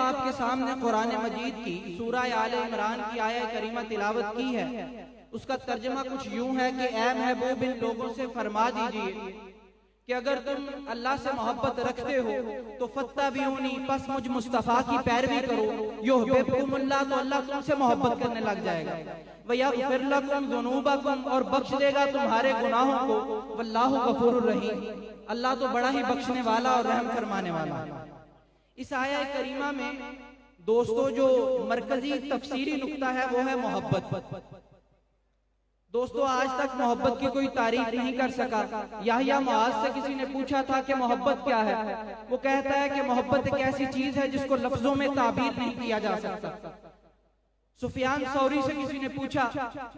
आपके सामने कुरान मजीद की सूरह आले इमरान की आयत करीमा तिलावत की है। उसका तर्जुमा कुछ यूं है कि ऐ महबूब इन लोगों से फरमा दीजिए कि अगर तुम अल्लाह से मोहब्बत रखते हो तो फत्तबिऊनी, पस मुझ मुस्तफ़ा की पैरवी करो, युहब्बिकुमुल्लाह, तो अल्लाह तुमसे मोहब्बत करने लग जाएगा, वयग़फिर लकुम ज़ुनूबकुम, और बख्श देगा तुम्हारे गुनाहों को, वल्लाहु गफूरुर रहीम, अल्लाह तो बड़ा ही बख्शने वाला और रहम फरमाने वाला है। इस आयत करीमा में दोस्तों जो मरकजी तफसीरी नुक्ता है वो है मोहब्बत। दोस्तों आज तक मोहब्बत की कोई तारीफ नहीं कर सका। याहिया मुआज़ से किसी ने पूछा था कि मोहब्बत क्या है, वो कहता है कि मोहब्बत एक ऐसी चीज है जिसको लफ्जों में ताबीर नहीं किया जा सकता। सुफियान सौरी से किसी ने पूछा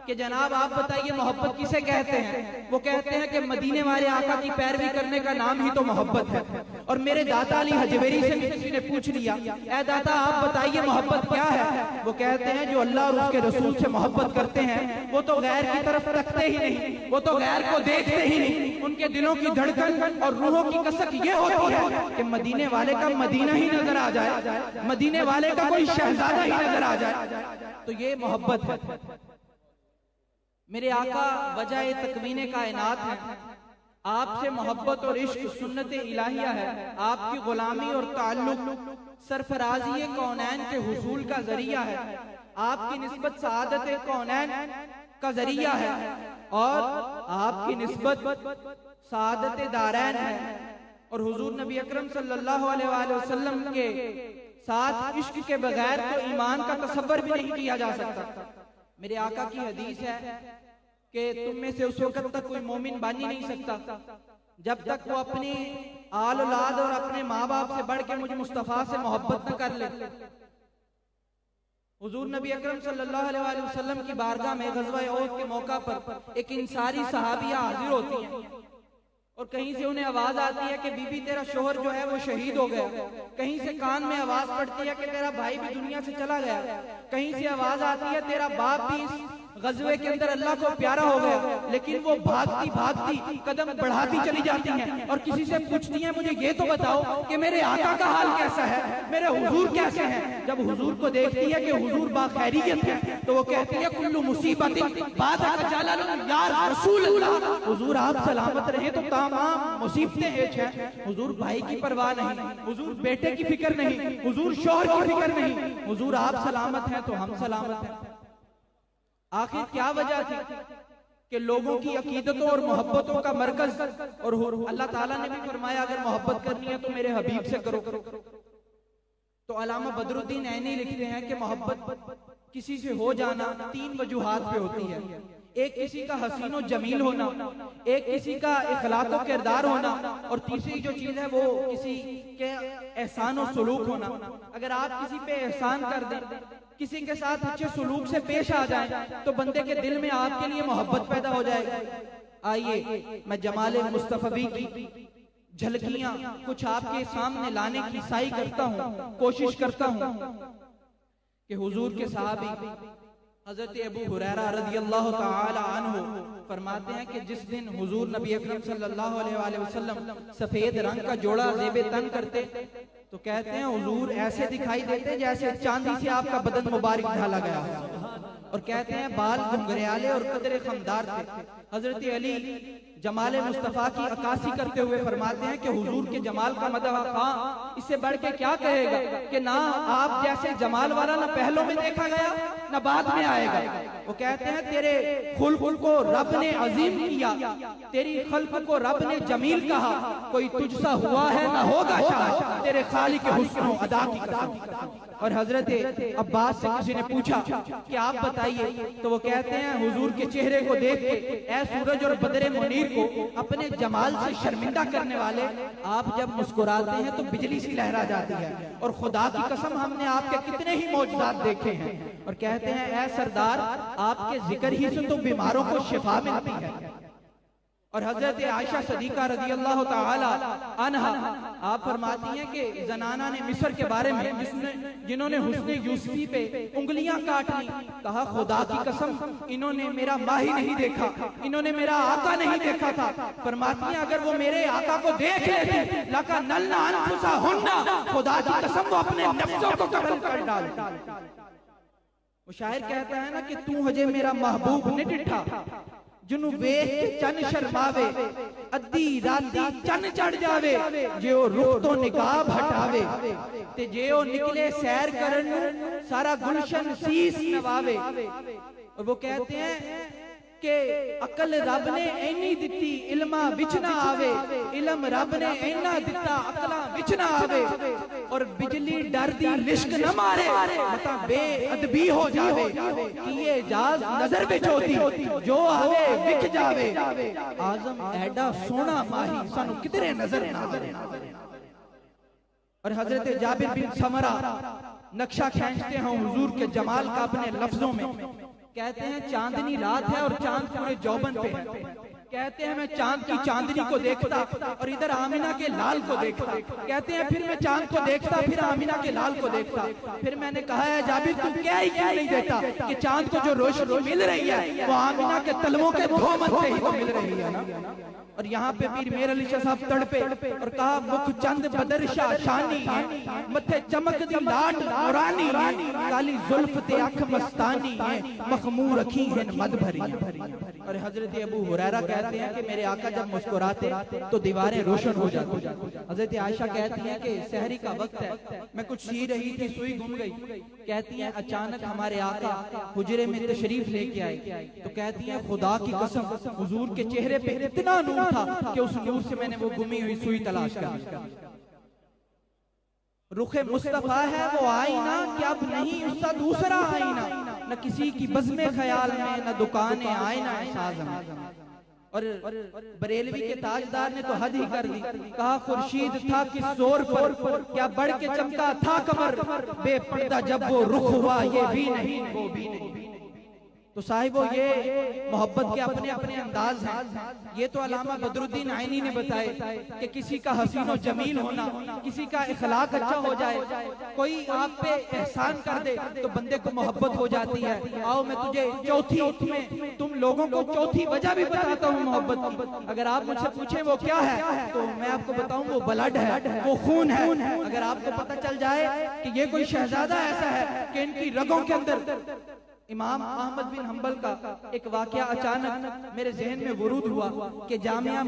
कि जनाब आप बताइए मोहब्बत किसे कहते हैं, वो कहते हैं कि मदीने वाले आका की पैरवी करने का नाम ही तो मोहब्बत है। और मेरे दाता अली हजवेरी से भी किसी ने पूछ लिया, ऐ दाता आप बताइए मोहब्बत क्या है, वो कहते हैं जो अल्लाह और उसके रसूल से मोहब्बत करते हैं वो तो गैर की तरफ रखते ही नहीं, वो तो गैर को देखते ही नहीं, उनके दिलों की धड़कन और रूहों की कसक ये होती है कि मदीने वाले का मदीना ही नजर आ जाए, मदीने वाले का कोई शहजादा ही नजर आ जाए, तो ये मोहब्बत है। मेरे आका वजह तकवीने कायनात है, आपसे मोहब्बत और इश्क सुन्नत इलाहिया है, आपकी गुलामी और ताल्लुक सरफराजी कौनैन के हुसूल का जरिया है, आपकी निस्बत सआदत कौनैन का जरिया है, और आपकी निस्बत सआदत दारैन है। और हुजूर नबी अकरम सल्लल्लाहु अलैहि वसल्लम के साथ इश्क के बगैर तो ईमान का तसव्वुर भी नहीं किया जा सकता। मेरे आका की हदीस है कि तुम में से उस वक्त तक कोई मोमिन बन ही नहीं सकता जब तक वो अपनी आल औलाद और अपने माँ बाप से बढ़ के मुझे मुस्तफा से मोहब्बत न कर ले। हुजूर नबी अकरम सल्लल्लाहु अलैहि वसल्लम की बारगाह में ग़ज़वा उहद के मौका पर एक इंसारी सहाबिया हाजिर होती हैं और कहीं से उन्हें आवाज आती है कि बीबी तेरा शोहर जो है वो शहीद हो गया, कहीं से कान में आवाज पड़ती है कि तेरा भाई भी दुनिया से चला गया, कहीं से आवाज आती है तेरा बाप भी इस गज़वे के अंदर अल्लाह को प्यारा हो गया, लेकिन वो भागती भागती कदम बढ़ाती चली जाती हैं और किसी से पूछती हैं मुझे ये तो बताओ कि मेरे आका का हाल कैसा है, मेरे हुजूर कैसे हैं। जब हुजूर को देखती है कि हुजूर बाखैरियत है तो वो कहती है कुल्लु मुसीबतिन बादक जलालुन या रसूल अल्लाह, हुजूर आप सलामत रहे तो तमाम मुसीबतें हेच हैं। हुजूर भाई की परवाह नहीं, हुजूर बेटे की फिक्र नहीं, हुजूर शौहर की फिक्र नहीं, हुजूर आप सलामत हैं तो हम सलामत हैं। आखिर क्या वजह थी कि लोगों की अकीदतों और मोहब्बतों का मरकज, और अल्लाह ताला ने भी फरमाया अगर मोहब्बत करनी है तो मेरे हबीब से करो। तो अल्लामा बदरुद्दीन ऐनी लिखते हैं कि मोहब्बत किसी से हो जाना तीन वजूहात पे होती है, एक किसी का हसीनो जमील होना, एक किसी का इखलाक व किरदार होना, और तीसरी जो चीज है वो किसी के एहसान और सुलूक होना। अगर आप किसी पे एहसान कर दें, किसी के साथ अच्छे सुलूक से पेश आ जाएं, तो बंदे के दिल में आपके लिए मोहब्बत पैदा हो जाएगी। आइए मैं जमाले मुस्तफवी की झलकियां कुछ आपके सामने लाने की साई करता हूं, कोशिश करता हूं कि हुजूर के सहाबी हजरत अबू हुरैरा रज़ियल्लाहु ताला अन्हु फरमाते हैं कि जिस दिन हुजूर नबी अकरम सल्लल्लाहु अलैहि वसल्लम सफेद रंग का जोड़ा जेबे तन करते तो कहते हैं हुजूर ऐसे दिखाई देते जैसे चांदी से आपका बदन मुबारक ढाला गया, और कहते हैं बाल घुंघरियाले और कदरे खमदार थे। हजरत अली जमाले मुस्तफा की अक्कासी करते हुए फरमाते हैं कि हुजूर के जमाल का मदह खां इससे बढ़ के क्या कहेगा कि ना आप जैसे जमाल वाला ना पहलों में देखा गया ना बाद में आएगा। वो कहते हैं तेरे खुल्क को रब ने अजीम किया, तेरी खल्क को रब ने जमील कहा, कोई तुझसा हुआ है ना होगा शायद तेरे खालिक के हुस्न अदा की कसम। और हजरत अब्बास से किसी ने पूछा कि आप बताइए, तो वो कहते हैं हुजूर के चेहरे को देख के ऐ सूरज और बदरे मुनीर को अपने जमाल से शर्मिंदा करने वाले, आप जब मुस्कुराते हैं तो बिजली सी लहरा जाती है, और खुदा की कसम हमने आपके कितने ही मौजूदात देखे हैं। और कहते हैं ऐ सरदार आपके जिक्र ही से तो बीमारों को शिफा मिलती है। और हजरत आयशा सदीका रज़ी अल्लाह ताला अन्हा आप फरमाती हैं कि जनाना ने मिस्र के बारे में जिन्होंने हुस्ने यूसुफी पे उंगलियां काट ली, कहा खुदा की कसम इन्होंने मेरा माही नहीं देखा, इन्होंने मेरा आका नहीं देखा था। फरमाती हैं अगर वो मेरे आका को देख लेते लका नल्ला अनफुसा हुन्ना, खुदा की कसम वो अपने नफ्सों को कत्ल कर डालते। वो शायर कहता है ना कि तू हजे मेरा महबूब ने डिठा, जिन्हों वेख के चन शर्मावे, अद्धी राती चन चढ़ जावे, जे ओ रुख तो निकाब हटावे, ते जे ओ निकले सैर करन सारा गुलशन सीस नवावे। और वो कहते हैं कि अकल रब ने इन्नी दिती इल्मा विच ना आवे, इल्म रब ने इन्ना दिता अकला विच ना आवे, और बिजली डर दी लिश्क न मारे मता बेअदबी हो जावे, कि ये जाज नजर विच होती जो आवे विच जावे, आजम ऐडा सोना माही सानू किधरे नजर ना आवे। और हजरत जाबिर बिन समरा नक्शा खींचते हैं हुजूर के जमाल का अपने लफ्जों में, कहते हैं चांदनी रात है और चांद पूरे जौबन पे है, कहते हैं मैं चांद की चांदनी को देखता और इधर आमिना के लाल को देखता, कहते हैं फिर मैं चांद को देखता फिर आमिना के लाल को देखता, फिर मैंने कहा है जाबिर तू क्या ही क्यों नहीं देता कि चांद को जो रोशनी मिल रही है वो आमिना के तलवों के धोमन से ही तो मिल रही है ना। और यहाँ पे पीर मेर अली शाह साहब तड़पे और कहा मुख चंद बदर शाह शानी है, मथे चमक दी लाट नूरानी है, काली जुल्फ ते अख मस्तानी है, मखमूर अखी है मद भरी। और हजरत अबू हुरैरा कहते हैं कि मेरे आका जब मुस्कुराते तो दीवारें रोशन हो जाती। हजरत आयशा कहती हैं कि सहरी का वक्त है, मैं कुछ सी रही थी सुई घूम गई, कहती हैं अचानक हमारे आका हुजरे में तशरीफ लेके आए, तो कहती हैं खुदा की कसम हुजूर के चेहरे पे इतना नूर था कि उस नूर से मैंने वो गुमी हुई सुई तलाश कर। रुखे मुस्तफा है वो आईना कि अब नहीं उसका दूसरा आईना, न किसी की बज़्मे ख्याल में न दुकाने आईना साज़म। और बरेलवी के ताजदार ने तो हद ही कर दी, कहा खुर्शीद था किस जोर पर क्या बढ़ के चमका था कमर, बेपर्दा जब वो रुख हुआ ये भी नहीं वो भी नहीं। तो साहिबो ये मोहब्बत के अपने अपने अंदाज हैं। ये तो अल्लामा बदरुद्दीन आइनी ने बताए कि किसी का हसीनो जमील होना, किसी का इखलाक अच्छा हो जाए, कोई आप पे एहसान कर दे तो बंदे को मोहब्बत हो जाती है। आओ मैं तुझे चौथी में तुम लोगों को चौथी वजह भी बताता हूँ मोहब्बत की। अगर आप मुझसे पूछे वो क्या है तो मैं आपको बताऊं वो ब्लड है, वो खून है। अगर आपको पता चल जाए कि ये कोई शहजादा ऐसा है कि इनकी रगों के अंदर, इमाम अहमद बिन हंबल का एक वाकया अचानक मेरे जहन में वरूद हुआ कि जामिया